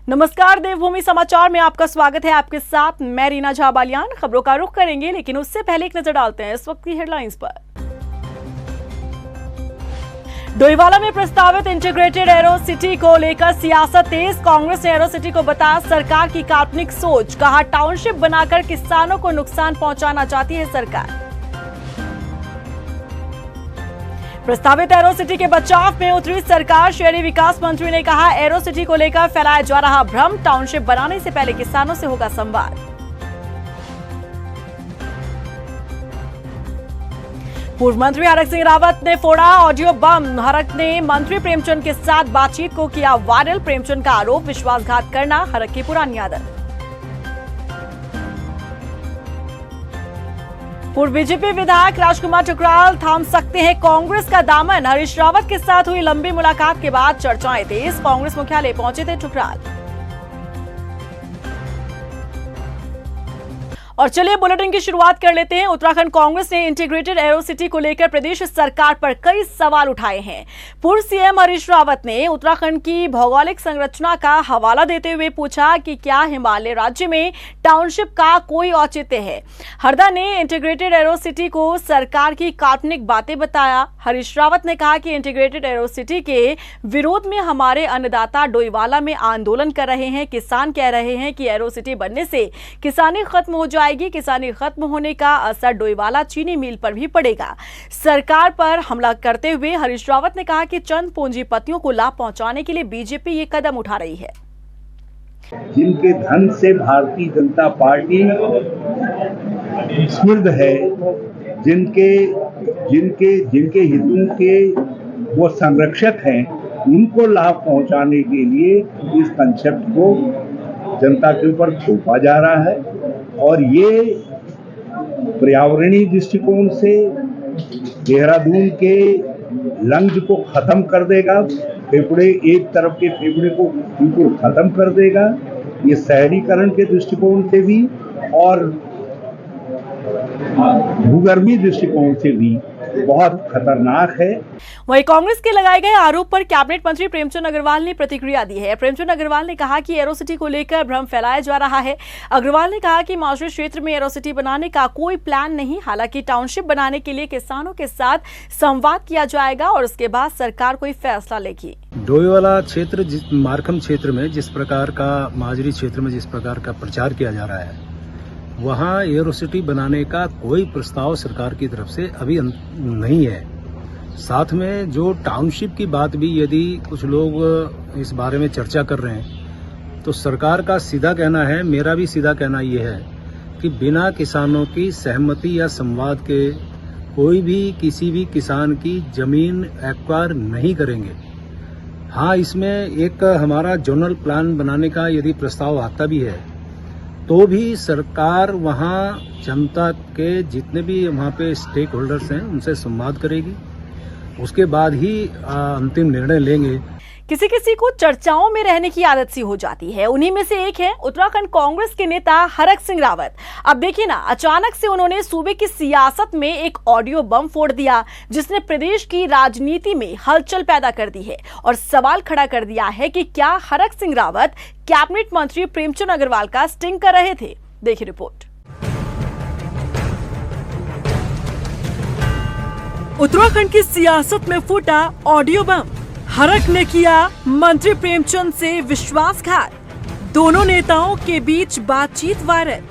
नमस्कार, देवभूमि समाचार में आपका स्वागत है। आपके साथ मैं रीना झा बालियान। खबरों का रुख करेंगे, लेकिन उससे पहले एक नजर डालते हैं इस वक्त की हेडलाइंस पर। डोईवाला में प्रस्तावित इंटीग्रेटेड एरो सिटी को लेकर सियासत तेज। कांग्रेस ने एरो सिटी को बताया सरकार की काल्पनिक सोच। कहा टाउनशिप बनाकर किसानों को नुकसान पहुंचाना चाहती है सरकार। प्रस्तावित एरो सिटी के बचाव में उतरी सरकार। शहरी विकास मंत्री ने कहा एरो सिटी को लेकर फैलाया जा रहा भ्रम। टाउनशिप बनाने से पहले किसानों से होगा संवाद। पूर्व मंत्री हरक सिंह रावत ने फोड़ा ऑडियो बम। हरक ने मंत्री प्रेमचंद के साथ बातचीत को किया वायरल। प्रेमचंद का आरोप विश्वासघात करना हरक की पुरानी आदत। पूर्व बीजेपी विधायक राजकुमार ठुकराल थाम सकते हैं कांग्रेस का दामन। हरीश रावत के साथ हुई लंबी मुलाकात के बाद चर्चाएं तेज। कांग्रेस मुख्यालय पहुंचे थे ठुकराल। और चलिए बुलेटिन की शुरुआत कर लेते हैं। उत्तराखंड कांग्रेस ने इंटीग्रेटेड एरो सिटी को लेकर प्रदेश सरकार पर कई सवाल उठाए हैं। पूर्व सीएम हरीश रावत ने उत्तराखंड की भौगोलिक संरचना का हवाला देते हुए पूछा कि क्या हिमालय राज्य में टाउनशिप का कोई औचित्य है। हरदा ने इंटीग्रेटेड एरो सिटी को सरकार की काल्पनिक बातें बताया। हरीश रावत ने कहा कि इंटीग्रेटेड एरो सिटी के विरोध में हमारे अन्नदाता डोईवाला में आंदोलन कर रहे हैं। किसान कह रहे हैं कि एरो सिटी बनने से किसानी खत्म हो जाएगी। किसानी खत्म होने का असर डोईवाला चीनी मिल पर भी पड़ेगा। सरकार पर हमला करते हुए हरीश रावत ने कहा कि चंद पूंजीपतियों को लाभ पहुंचाने के लिए बीजेपी ये कदम उठा रही है। जिनके धन से भारतीय जनता पार्टी समृद्ध है, जिनके हितों के वो संरक्षक हैं, उनको लाभ पहुंचाने के लिए इस कंसेप्ट को जनता के ऊपर थोपा जा रहा है। और ये पर्यावरणीय दृष्टिकोण से देहरादून के लंग्स को खत्म कर देगा। फेफड़े, एक तरफ के फेफड़े को बिल्कुल खत्म कर देगा। ये शहरीकरण के दृष्टिकोण से भी और भूगर्भीय दृष्टिकोण से भी बहुत खतरनाक है। वहीं कांग्रेस के लगाए गए आरोप पर कैबिनेट मंत्री प्रेमचंद अग्रवाल ने प्रतिक्रिया दी है। प्रेमचंद अग्रवाल ने कहा कि एरो सिटी को लेकर भ्रम फैलाया जा रहा है। अग्रवाल ने कहा कि मार्शल क्षेत्र में एरो सिटी बनाने का कोई प्लान नहीं। हालांकि टाउनशिप बनाने के लिए किसानों के साथ संवाद किया जाएगा और उसके बाद सरकार कोई फैसला लेगी। डोईवाला क्षेत्र, मारखम क्षेत्र में जिस प्रकार का, माजरी क्षेत्र में जिस प्रकार का प्रचार किया जा रहा है, वहाँ एरो सिटी बनाने का कोई प्रस्ताव सरकार की तरफ से अभी नहीं है। साथ में जो टाउनशिप की बात भी यदि कुछ लोग इस बारे में चर्चा कर रहे हैं, तो सरकार का सीधा कहना है, मेरा भी सीधा कहना ये है कि बिना किसानों की सहमति या संवाद के कोई भी किसी भी किसान की जमीन एक्वायर नहीं करेंगे। हाँ, इसमें एक हमारा जोनल प्लान बनाने का यदि प्रस्ताव आता भी है तो भी सरकार वहाँ जनता के जितने भी वहाँ पे स्टेक होल्डर्स हैं उनसे संवाद करेगी। उसके बाद ही अंतिम निर्णय लेंगे। किसी किसी को चर्चाओं में रहने की आदत सी हो जाती है। उन्हीं में से एक है उत्तराखंड कांग्रेस के नेता हरक सिंह रावत। अब देखिए ना, अचानक से उन्होंने सूबे की सियासत में एक ऑडियो बम फोड़ दिया जिसने प्रदेश की राजनीति में हलचल पैदा कर दी है और सवाल खड़ा कर दिया है कि क्या हरक सिंह रावत कैबिनेट मंत्री प्रेमचंद अग्रवाल का स्टिंग कर रहे थे। देखिए रिपोर्ट। उत्तराखंड की सियासत में फूटा ऑडियो बम। हरक ने किया मंत्री प्रेमचंद से विश्वासघात। दोनों नेताओं के बीच बातचीत वायरल।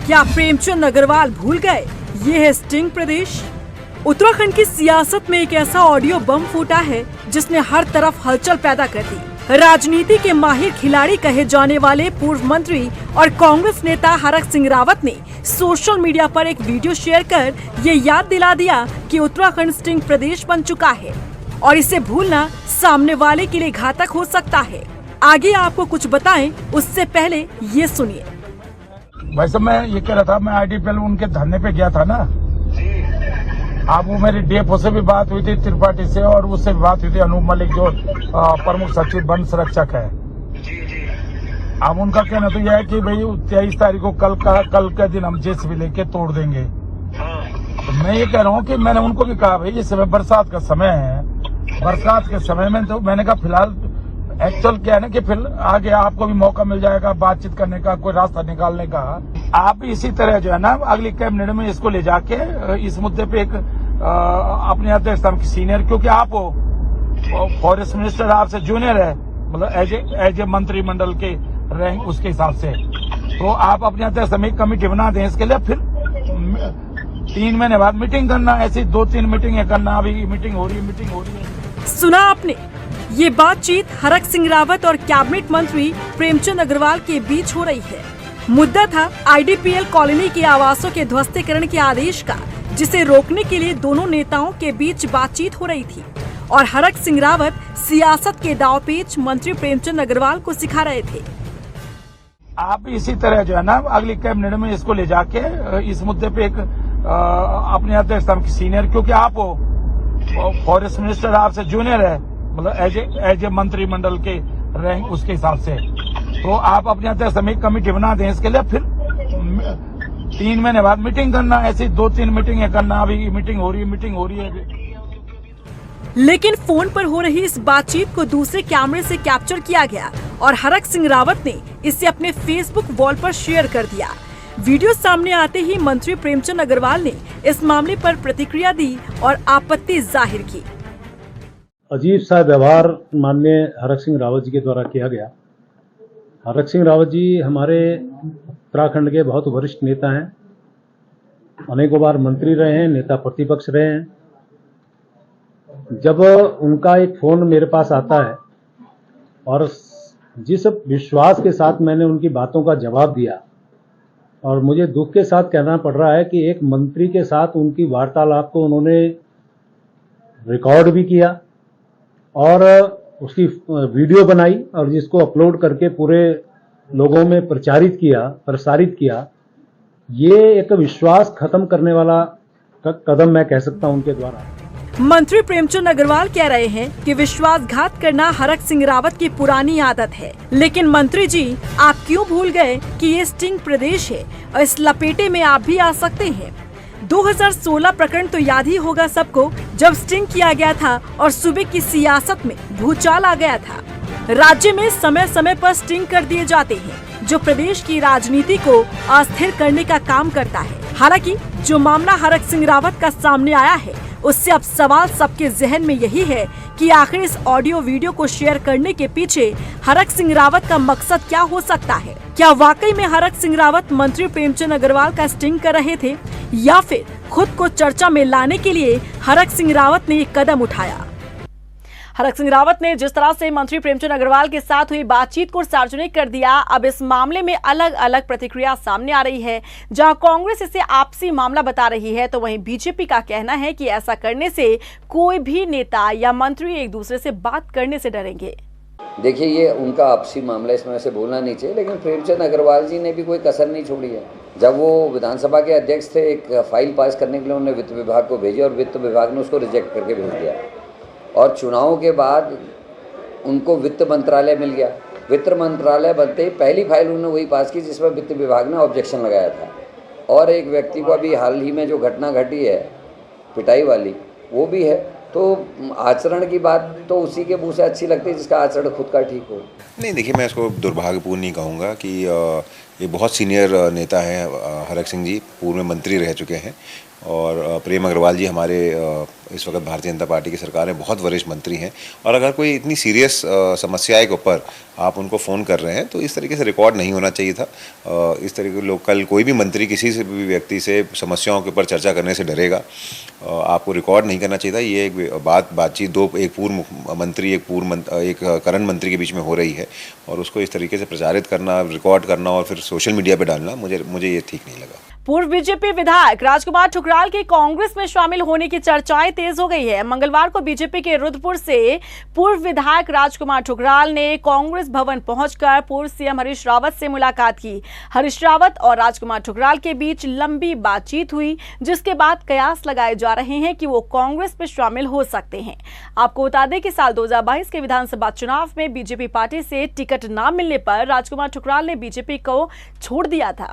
क्या प्रेमचंद अग्रवाल भूल गए ये है स्टिंग प्रदेश। उत्तराखंड की सियासत में एक ऐसा ऑडियो बम फूटा है जिसने हर तरफ हलचल पैदा कर दी। राजनीति के माहिर खिलाड़ी कहे जाने वाले पूर्व मंत्री और कांग्रेस नेता हरक सिंह रावत ने सोशल मीडिया पर एक वीडियो शेयर कर ये याद दिला दिया कि उत्तराखंड स्टिंग प्रदेश बन चुका है और इसे भूलना सामने वाले के लिए घातक हो सकता है। आगे आपको कुछ बताएं, उससे पहले ये सुनिए। वैसे मैं ये कह रहा था, मैं IDPL उनके धरने पे गया था ना। आप वो मेरी DFO से भी बात हुई थी, त्रिपाठी से, और उससे भी बात हुई थी अनूप मलिक जो प्रमुख सचिव वन संरक्षक है। अब उनका कहना तो यह है कि भाई 23 तारीख को कल के दिन हम JCB लेके तोड़ देंगे। तो मैं ये कह रहा हूँ कि मैंने उनको भी कहा भाई इस समय बरसात का समय है, बरसात के समय में तो मैंने कहा फिलहाल एक्चुअल क्या है ना कि फिर आगे आपको भी मौका मिल जाएगा बातचीत करने का, कोई रास्ता निकालने का। आप इसी तरह जो है ना अगली कैबिनेट में इसको ले जाके इस मुद्दे पे एक अपने अध्यक्ष सीनियर, क्योंकि आप फॉरेस्ट मिनिस्टर आपसे जूनियर है, मतलब एज ए मंत्रिमंडल के रैंक उसके हिसाब से, तो आप अपने अध्यक्ष में कमेटी बना दें इसके लिए। फिर 3 महीने बाद मीटिंग करना, ऐसी 2-3 मीटिंगें करना। अभी मीटिंग हो रही है। सुना आपने, ये बातचीत हरक सिंह रावत और कैबिनेट मंत्री प्रेमचंद अग्रवाल के बीच हो रही है। मुद्दा था आईडीपीएल कॉलोनी के आवासों के ध्वस्तीकरण के आदेश का, जिसे रोकने के लिए दोनों नेताओं के बीच बातचीत हो रही थी और हरक सिंह रावत सियासत के दांवपेच मंत्री प्रेमचंद अग्रवाल को सिखा रहे थे। आप इसी तरह जो है ना अगली कैबिनेट में इसको ले जाके इस मुद्दे पे एक अपने अध्यक्ष सीनियर, क्योंकि आप फॉरेस्ट मिनिस्टर आपसे जूनियर है, मतलब एज ए मंत्रिमंडल के रैंक उसके हिसाब से, तो आप अपने अध्यक्ष में कमेटी बना दें इसके लिए। फिर 3 महीने बाद मीटिंग करना, ऐसी 2-3 मीटिंगें करना। अभी मीटिंग हो रही है। लेकिन फोन पर हो रही इस बातचीत को दूसरे कैमरे से कैप्चर किया गया और हरक सिंह रावत ने इसे अपने फेसबुक वॉल पर शेयर कर दिया। वीडियो सामने आते ही मंत्री प्रेमचंद अग्रवाल ने इस मामले पर प्रतिक्रिया दी और आपत्ति जाहिर की। अजीब सा व्यवहार माननीय हरक सिंह रावत जी के द्वारा किया गया। हरक सिंह रावत जी हमारे उत्तराखंड के बहुत वरिष्ठ नेता हैं, अनेकों बार मंत्री रहे हैं, नेता प्रतिपक्ष रहे हैं। जब उनका एक फोन मेरे पास आता है और जिस विश्वास के साथ मैंने उनकी बातों का जवाब दिया, और मुझे दुख के साथ कहना पड़ रहा है कि एक मंत्री के साथ उनकी वार्तालाप को उन्होंने रिकॉर्ड भी किया और उसकी वीडियो बनाई और जिसको अपलोड करके पूरे लोगों में प्रसारित किया। ये एक विश्वास खत्म करने वाला कदम मैं कह सकता हूं उनके द्वारा। मंत्री प्रेमचंद अग्रवाल कह रहे हैं कि विश्वासघात करना हरक सिंह रावत की पुरानी आदत है। लेकिन मंत्री जी, आप क्यों भूल गए कि ये स्टिंग प्रदेश है और इस लपेटे में आप भी आ सकते हैं। 2016 प्रकरण तो याद ही होगा सबको, जब स्टिंग किया गया था और सूबे की सियासत में भूचाल आ गया था। राज्य में समय समय पर स्टिंग कर दिए जाते हैं, जो प्रदेश की राजनीति को अस्थिर करने का काम करता है। हालांकि जो मामला हरक सिंह रावत का सामने आया है, उससे अब सवाल सबके जहन में यही है कि आखिर इस ऑडियो वीडियो को शेयर करने के पीछे हरक सिंह रावत का मकसद क्या हो सकता है। क्या वाकई में हरक सिंह रावत मंत्री प्रेमचंद अग्रवाल का स्टिंग कर रहे थे, या फिर खुद को चर्चा में लाने के लिए हरक सिंह रावत ने एक कदम उठाया। हरक सिंह रावत ने जिस तरह से मंत्री प्रेमचंद अग्रवाल के साथ हुई बातचीत को सार्वजनिक कर दिया, अब इस मामले में अलग अलग प्रतिक्रिया सामने आ रही है। जहां कांग्रेस इसे आपसी मामला बता रही है, तो वहीं बीजेपी का कहना है कि ऐसा करने से कोई भी नेता या मंत्री एक दूसरे से बात करने से डरेंगे। देखिए, ये उनका आपसी मामला, इसमें ऐसे बोलना नहीं चाहिए, लेकिन प्रेमचंद अग्रवाल जी ने भी कोई कसर नहीं छोड़ी है। जब वो विधानसभा के अध्यक्ष थे, एक फाइल पास करने के लिए उन्होंने वित्त विभाग को भेजी और वित्त विभाग ने उसको रिजेक्ट करके भेज दिया, और चुनाव के बाद उनको वित्त मंत्रालय मिल गया। वित्त मंत्रालय बनते ही पहली फाइल उन्होंने वही पास की जिसमें वित्त विभाग ने ऑब्जेक्शन लगाया था। और एक व्यक्ति को अभी हाल ही में जो घटना घटी है पिटाई वाली, वो भी है। तो आचरण की बात तो उसी के मुँह से अच्छी लगती है जिसका आचरण खुद का ठीक हो। नहीं, देखिए, मैं इसको दुर्भाग्यपूर्ण नहीं कहूँगा कि ये बहुत सीनियर नेता हैं हरक सिंह जी, पूर्व में मंत्री रह चुके हैं, और प्रेम अग्रवाल जी हमारे इस वक्त भारतीय जनता पार्टी की सरकार में बहुत वरिष्ठ मंत्री हैं। और अगर कोई इतनी सीरियस समस्या के ऊपर आप उनको फ़ोन कर रहे हैं तो इस तरीके से रिकॉर्ड नहीं होना चाहिए था। इस तरीके के कल कोई भी मंत्री किसी से भी व्यक्ति से समस्याओं के ऊपर चर्चा करने से डरेगा, आपको रिकॉर्ड नहीं करना चाहिए था। ये एक बातचीत एक पूर्व मंत्री एक करंट मंत्री के बीच में हो रही है, और उसको इस तरीके से प्रचारित करना, रिकॉर्ड करना और फिर सोशल मीडिया पर डालना, मुझे ये ठीक नहीं लगा। पूर्व बीजेपी विधायक राजकुमार ठुकराल के कांग्रेस में शामिल होने की चर्चाएं तेज हो गई है। मंगलवार को बीजेपी के रुद्रपुर से पूर्व विधायक राजकुमार ठुकराल ने कांग्रेस भवन पहुंचकर पूर्व सीएम हरीश रावत से मुलाकात की। हरीश रावत और राजकुमार ठुकराल के बीच लंबी बातचीत हुई, जिसके बाद कयास लगाए जा रहे हैं कि वो कांग्रेस में शामिल हो सकते हैं। आपको बता दें कि साल 2022 के विधानसभा चुनाव में बीजेपी पार्टी से टिकट न मिलने पर राजकुमार ठुकराल ने बीजेपी को छोड़ दिया था।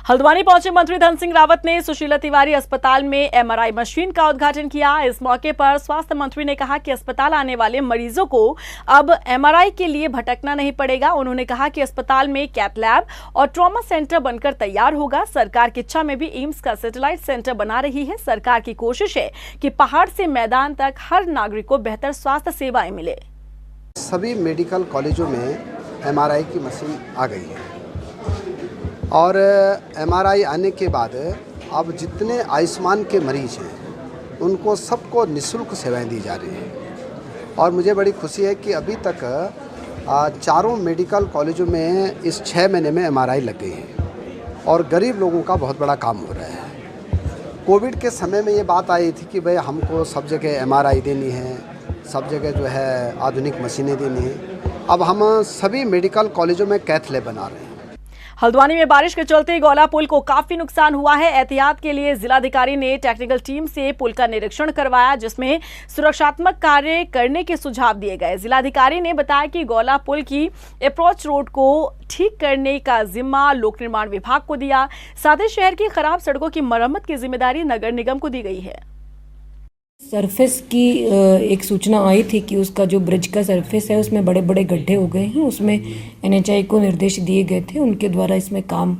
हल्द्वानी पहुंचे मंत्री धन सिंह रावत ने सुशीला तिवारी अस्पताल में एमआरआई मशीन का उद्घाटन किया। इस मौके पर स्वास्थ्य मंत्री ने कहा कि अस्पताल आने वाले मरीजों को अब एमआरआई के लिए भटकना नहीं पड़ेगा। उन्होंने कहा कि अस्पताल में कैथ लैब और ट्रॉमा सेंटर बनकर तैयार होगा। सरकार की इच्छा में भी एम्स का सैटेलाइट सेंटर बना रही है। सरकार की कोशिश है कि पहाड़ से मैदान तक हर नागरिक को बेहतर स्वास्थ्य सेवाएं मिले। सभी मेडिकल कॉलेजों में एमआरआई की मशीन आ गई है और एमआरआई आने के बाद अब जितने आयुष्मान के मरीज हैं उनको सबको निःशुल्क सेवाएं दी जा रही हैं। और मुझे बड़ी खुशी है कि अभी तक चारों मेडिकल कॉलेजों में इस 6 महीने में एमआरआई लग गई है और गरीब लोगों का बहुत बड़ा काम हो रहा है। कोविड के समय में ये बात आई थी कि भाई हमको सब जगह एमआरआई देनी है, सब जगह जो है आधुनिक मशीनें देनी है। अब हम सभी मेडिकल कॉलेजों में कैथ लैब बना रहे हैं। हल्द्वानी में बारिश के चलते गौला पुल को काफी नुकसान हुआ है। एहतियात के लिए जिलाधिकारी ने टेक्निकल टीम से पुल का निरीक्षण करवाया, जिसमें सुरक्षात्मक कार्य करने के सुझाव दिए गए। जिलाधिकारी ने बताया कि गौला पुल की अप्रोच रोड को ठीक करने का जिम्मा लोक निर्माण विभाग को दिया। साथ ही शहर की खराब सड़कों की मरम्मत की जिम्मेदारी नगर निगम को दी गई है। सरफेस की एक सूचना आई थी कि उसका जो ब्रिज का सरफेस है उसमें बड़े बड़े गड्ढे हो गए हैं। उसमें एनएचआई को निर्देश दिए गए थे, उनके द्वारा इसमें काम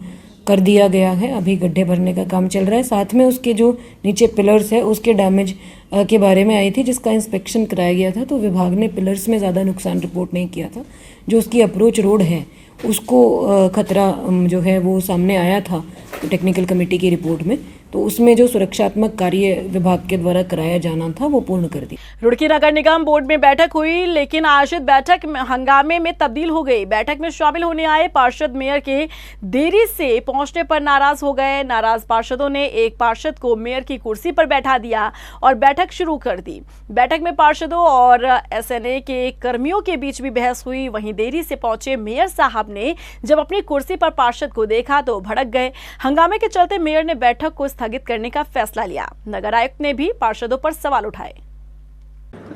कर दिया गया है। अभी गड्ढे भरने का काम चल रहा है। साथ में उसके जो नीचे पिलर्स है उसके डैमेज के बारे में आई थी, जिसका इंस्पेक्शन कराया गया था। तो विभाग ने पिलर्स में ज़्यादा नुकसान रिपोर्ट नहीं किया था। जो उसकी अप्रोच रोड है उसको खतरा जो है वो सामने आया था टेक्निकल कमेटी की रिपोर्ट में। तो उसमें जो सुरक्षात्मक कार्य विभाग के द्वारा कराया जाना था वो पूर्ण कर दिया। रुड़की नगर निगम बोर्ड में बैठक हुई, लेकिन आयोजित बैठक हंगामे में तब्दील हो गई। बैठक में शामिल होने आए पार्षद मेयर के देरी से पहुंचने पर नाराज हो गए। नाराज पार्षदों ने एक पार्षद को मेयर की कुर्सी पर बैठा दिया और बैठक शुरू कर दी। बैठक में पार्षदों और एसएनए के कर्मियों के बीच भी बहस हुई। वहीं देरी से पहुंचे मेयर साहब ने जब अपनी कुर्सी पर पार्षद को देखा तो भड़क गए। हंगामे के चलते मेयर ने बैठक को स्थगित करने का फैसला लिया। नगर आयुक्त ने भी पार्षदों पर सवाल उठाए।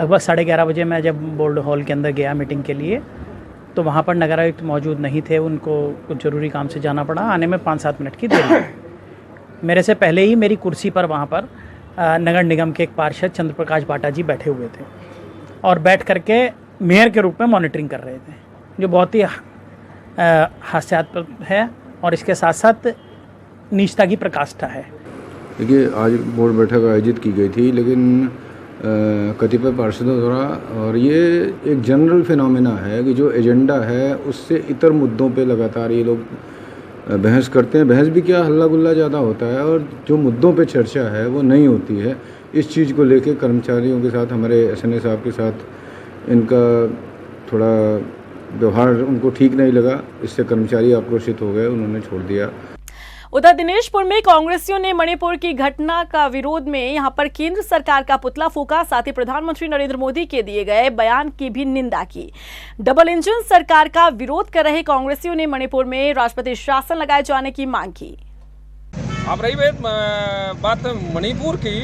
लगभग 11:30 बजे मैं जब बोर्ड हॉल के अंदर गया मीटिंग के लिए तो वहाँ पर नगर आयुक्त मौजूद नहीं थे। उनको कुछ ज़रूरी काम से जाना पड़ा। आने में 5-7 मिनट की देरी हुई। मेरे से पहले ही मेरी कुर्सी पर वहाँ पर नगर निगम के एक पार्षद चंद्र प्रकाश बाटा जी बैठे हुए थे और बैठ करके मेयर के रूप में मॉनिटरिंग कर रहे थे, जो बहुत ही हास्यास्पद है और इसके साथ साथ नीचता की प्रकाष्ठा है। देखिए, आज बोर्ड बैठक आयोजित की गई थी, लेकिन कतिपय पार्षदों द्वारा, और ये एक जनरल फिनोमेना है कि जो एजेंडा है उससे इतर मुद्दों पे लगातार ये लोग बहस करते हैं। बहस भी क्या, हल्ला गुल्ला ज़्यादा होता है और जो मुद्दों पे चर्चा है वो नहीं होती है। इस चीज़ को लेके कर्मचारियों के साथ, हमारे एसएनए साहब के साथ इनका थोड़ा व्यवहार उनको ठीक नहीं लगा। इससे कर्मचारी आक्रोशित हो गए, उन्होंने छोड़ दिया। उधर दिनेशपुर में कांग्रेसियों ने मणिपुर की घटना का विरोध में यहां पर केंद्र सरकार का पुतला फूंका। साथ ही प्रधानमंत्री नरेंद्र मोदी के दिए गए बयान की भी निंदा की। डबल इंजन सरकार का विरोध कर रहे कांग्रेसियों ने मणिपुर में राष्ट्रपति शासन लगाए जाने की मांग की। अब रही बात मणिपुर की,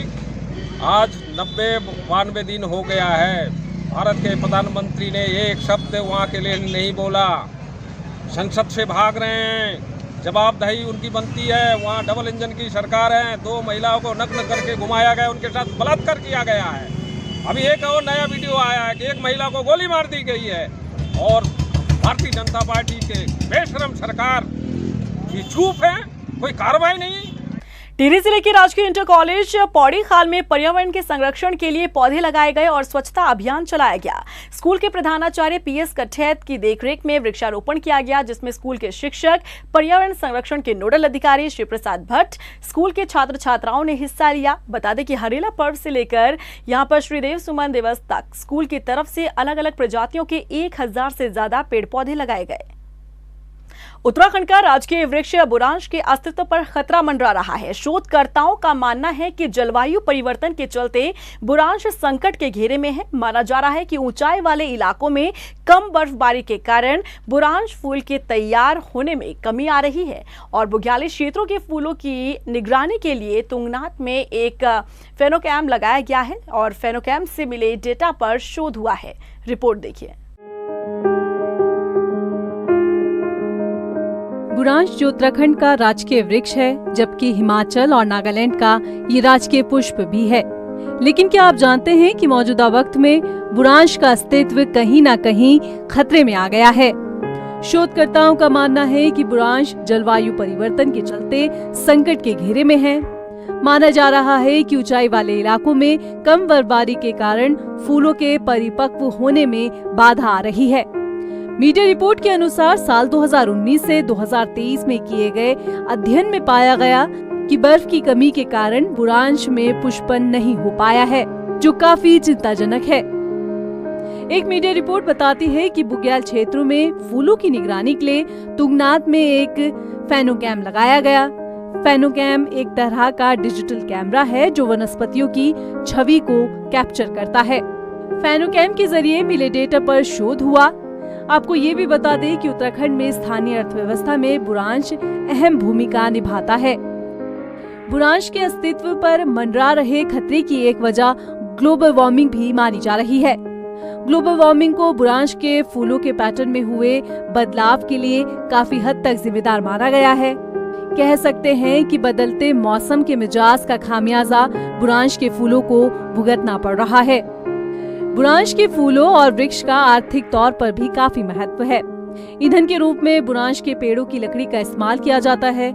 आज 90-92 दिन हो गया है। भारत के प्रधानमंत्री ने एक शब्द वहाँ के लिए नहीं बोला। संसद से भाग रहे हैं, जवाबदेही उनकी बनती है। वहाँ डबल इंजन की सरकार है। 2 महिलाओं को नग्न करके घुमाया गया, उनके साथ बलात्कार किया गया है। अभी एक और नया वीडियो आया है कि एक महिला को गोली मार दी गई है। और भारतीय जनता पार्टी के बेशरम सरकार की चूप है, कोई कार्रवाई नहीं। टिहरी जिले के राजकीय इंटर कॉलेज पौड़ी खाल में पर्यावरण के संरक्षण के लिए पौधे लगाए गए और स्वच्छता अभियान चलाया गया। स्कूल के प्रधानाचार्य पीएस कठैत की देखरेख में वृक्षारोपण किया गया, जिसमें स्कूल के शिक्षक, पर्यावरण संरक्षण के नोडल अधिकारी श्री प्रसाद भट्ट, स्कूल के छात्र छात्राओं ने हिस्सा लिया। बता दें कि हरेला पर्व से लेकर यहां पर श्रीदेव सुमन दिवस तक स्कूल की तरफ से अलग अलग प्रजातियों के 1000 से ज्यादा पेड़ पौधे लगाए गए। उत्तराखंड का राजकीय वृक्ष बुरांश के अस्तित्व पर खतरा मंडरा रहा है। शोधकर्ताओं का मानना है कि जलवायु परिवर्तन के चलते बुरांश संकट के घेरे में है। माना जा रहा है कि ऊंचाई वाले इलाकों में कम बर्फबारी के कारण बुरांश फूल के तैयार होने में कमी आ रही है और बुग्याली क्षेत्रों के फूलों की निगरानी के लिए तुंगनाथ में एक फेनोकैम लगाया गया है और फेनोकैम से मिले डेटा पर शोध हुआ है। रिपोर्ट देखिए। बुरांश जो उत्तराखंड का राजकीय वृक्ष है, जबकि हिमाचल और नागालैंड का ये राजकीय पुष्प भी है। लेकिन क्या आप जानते हैं कि मौजूदा वक्त में बुरांश का अस्तित्व कहीं ना कहीं खतरे में आ गया है। शोधकर्ताओं का मानना है कि बुरांश जलवायु परिवर्तन के चलते संकट के घेरे में है। माना जा रहा है कि ऊंचाई वाले इलाकों में कम बर्फबारी के कारण फूलों के परिपक्व होने में बाधा आ रही है। मीडिया रिपोर्ट के अनुसार साल 2019 से 2023 में किए गए अध्ययन में पाया गया कि बर्फ की कमी के कारण बुरांश में पुष्पन नहीं हो पाया है, जो काफी चिंताजनक है। एक मीडिया रिपोर्ट बताती है कि बुग्याल क्षेत्रों में फूलों की निगरानी के लिए तुंगनाथ में एक फेनोकैम लगाया गया। फेनोकैम एक तरह का डिजिटल कैमरा है जो वनस्पतियों की छवि को कैप्चर करता है। फेनोकैम के जरिए मिले डेटा पर शोध हुआ। आपको ये भी बता दें कि उत्तराखंड में स्थानीय अर्थव्यवस्था में बुरांश अहम भूमिका निभाता है। बुरांश के अस्तित्व पर मंडरा रहे खतरे की एक वजह ग्लोबल वार्मिंग भी मानी जा रही है। ग्लोबल वार्मिंग को बुरांश के फूलों के पैटर्न में हुए बदलाव के लिए काफी हद तक जिम्मेदार माना गया है। कह सकते हैं कि बदलते मौसम के मिजाज का खामियाजा बुरांश के फूलों को भुगतना पड़ रहा है। बुरांश के फूलों और वृक्ष का आर्थिक तौर पर भी काफी महत्व है। ईंधन के रूप में बुरांश के पेड़ों की लकड़ी का इस्तेमाल किया जाता है।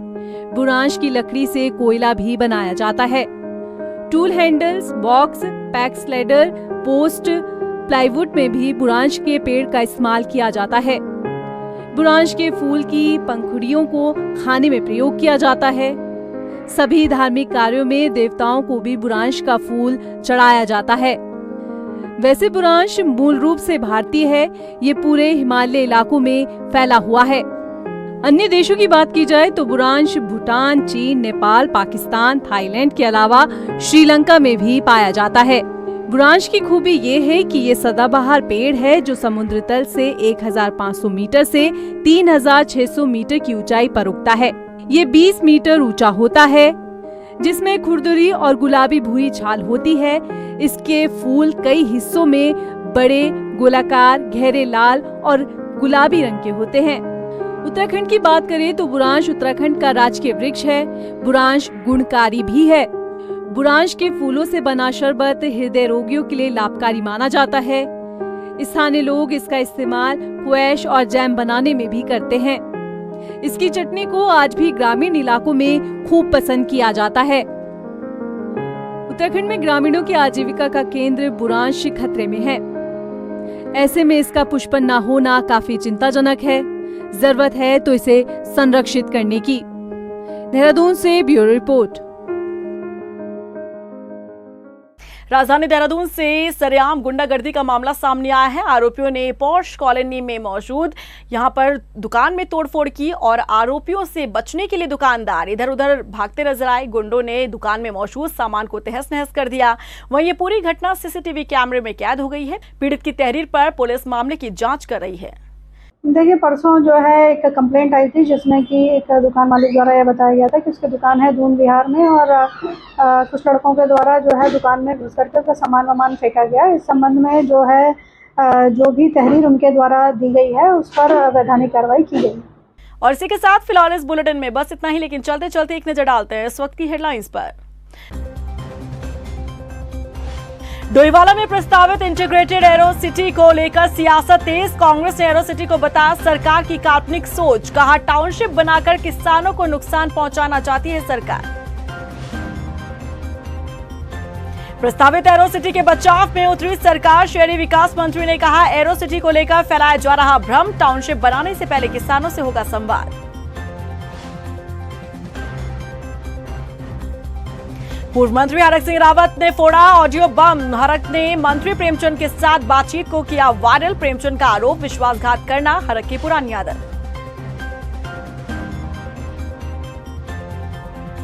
बुरांश की लकड़ी से कोयला भी बनाया जाता है। टूल हैंडल्स, बॉक्स, पैक स्लेडर, पोस्ट, प्लाईवुड में भी बुरांश के पेड़ का इस्तेमाल किया जाता है। बुरांश के फूल की पंखुड़ियों को खाने में प्रयोग किया जाता है। सभी धार्मिक कार्यों में देवताओं को भी बुरांश का फूल चढ़ाया जाता है। वैसे बुरांश मूल रूप से भारतीय है। ये पूरे हिमालय इलाकों में फैला हुआ है। अन्य देशों की बात की जाए तो बुरांश भूटान, चीन, नेपाल, पाकिस्तान, थाईलैंड के अलावा श्रीलंका में भी पाया जाता है। बुरांश की खूबी ये है कि ये सदाबहार पेड़ है जो समुद्र तल से 1500 मीटर से 3600 मीटर की ऊंचाई पर उगता है। ये 20 मीटर ऊंचा होता है, जिसमें खुरदुरी और गुलाबी भूरी छाल होती है। इसके फूल कई हिस्सों में बड़े, गोलाकार, गहरे लाल और गुलाबी रंग के होते हैं। उत्तराखंड की बात करें तो बुरांश उत्तराखंड का राजकीय वृक्ष है। बुरांश गुणकारी भी है। बुरांश के फूलों से बना शरबत हृदय रोगियों के लिए लाभकारी माना जाता है। स्थानीय लोग इसका इस्तेमाल क्वैश और जैम बनाने में भी करते हैं। इसकी चटनी को आज भी ग्रामीण इलाकों में खूब पसंद किया जाता है। उत्तराखंड में ग्रामीणों की आजीविका का केंद्र बुरांश खतरे में है। ऐसे में इसका पुष्पन न होना काफी चिंताजनक है। जरूरत है तो इसे संरक्षित करने की। देहरादून से ब्यूरो रिपोर्ट। राजधानी देहरादून से सरेआम गुंडागर्दी का मामला सामने आया है। आरोपियों ने पॉश कॉलोनी में मौजूद यहां पर दुकान में तोड़फोड़ की और आरोपियों से बचने के लिए दुकानदार इधर उधर भागते नजर आए। गुंडों ने दुकान में मौजूद सामान को तहस नहस कर दिया। वहीं ये पूरी घटना सीसीटीवी कैमरे में कैद हो गई है। पीड़ित की तहरीर पर पुलिस मामले की जाँच कर रही है। देखिए, परसों जो है एक कंप्लेंट आई थी जिसमें कि एक दुकान मालिक द्वारा यह बताया गया था कि उसकी दुकान है दून बिहार में और कुछ लड़कों के द्वारा जो है दुकान में घुस करके उसका सामान वामान फेंका गया। इस संबंध में जो है जो भी तहरीर उनके द्वारा दी गई है उस पर वैधानिक कार्रवाई की गई। और इसी के साथ फिलहाल इस बुलेटिन में बस इतना ही, लेकिन चलते चलते एक नजर डालते हैं इस वक्त की हेडलाइंस पर। डोईवाला में प्रस्तावित इंटीग्रेटेड एरो सिटी को लेकर सियासत तेज। कांग्रेस ने एरो सिटी को बताया सरकार की काल्पनिक सोच। कहा टाउनशिप बनाकर किसानों को नुकसान पहुंचाना चाहती है सरकार। प्रस्तावित एरो सिटी के बचाव में उतरी सरकार। शहरी विकास मंत्री ने कहा एरो सिटी को लेकर फैलाया जा रहा भ्रम। टाउनशिप बनाने से पहले किसानों से होगा संवाद। पूर्व मंत्री हरक सिंह रावत ने फोड़ा ऑडियो बम। हरक ने मंत्री प्रेमचंद के साथ बातचीत को किया वायरल। प्रेमचंद का आरोप विश्वासघात करना हरक की पुरानी आदत।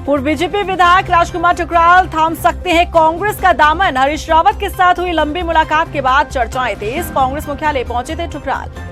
पूर्व बीजेपी विधायक राजकुमार ठुकराल थाम सकते हैं कांग्रेस का दामन। हरीश रावत के साथ हुई लंबी मुलाकात के बाद चर्चाएं तेज। कांग्रेस मुख्यालय पहुंचे थे ठुकराल।